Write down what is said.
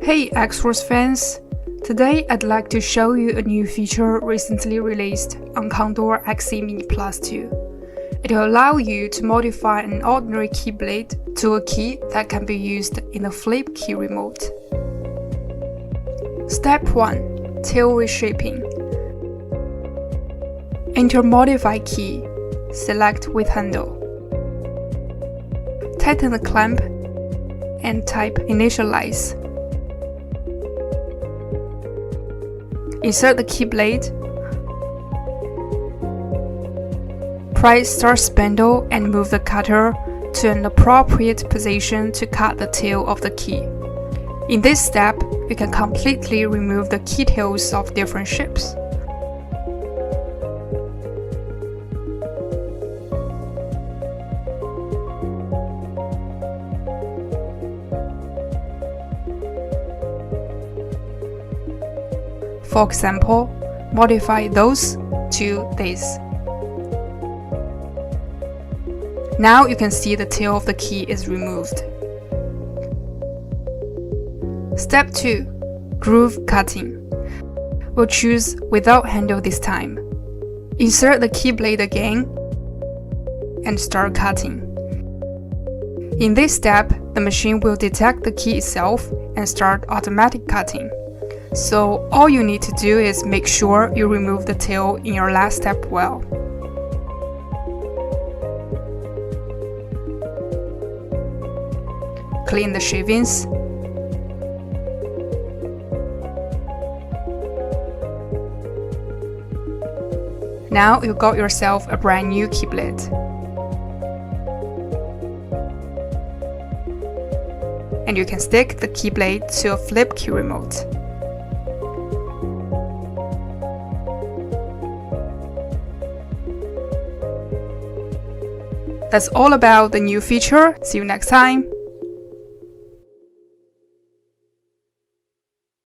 Hey Xhorse fans! Today I'd like to show you a new feature recently released on Condor XE Mini Plus 2. It will allow you to modify an ordinary key blade to a key that can be used in the flip key remote. Step 1. Tail Reshaping. Enter Modify key, select with handle. Tighten the clamp and type Initialize. Insert the key blade. Press Start spindle and move the cutter to an appropriate position to cut the tail of the key. In this step, you can completely remove the key tails of different shapes. For example, modify those to this. Now you can see the tail of the key is removed. Step 2. Groove Cutting. We'll choose without handle this time. Insert the key blade again and start cutting. In this step, the machine will detect the key itself and start automatic cutting. So all you need to do is make sure you remove the tail in your last step well. Clean the shavings. Now you got yourself a brand new key blade. And you can stick the key blade to a flip key remote. That's all about the new feature. See you next time!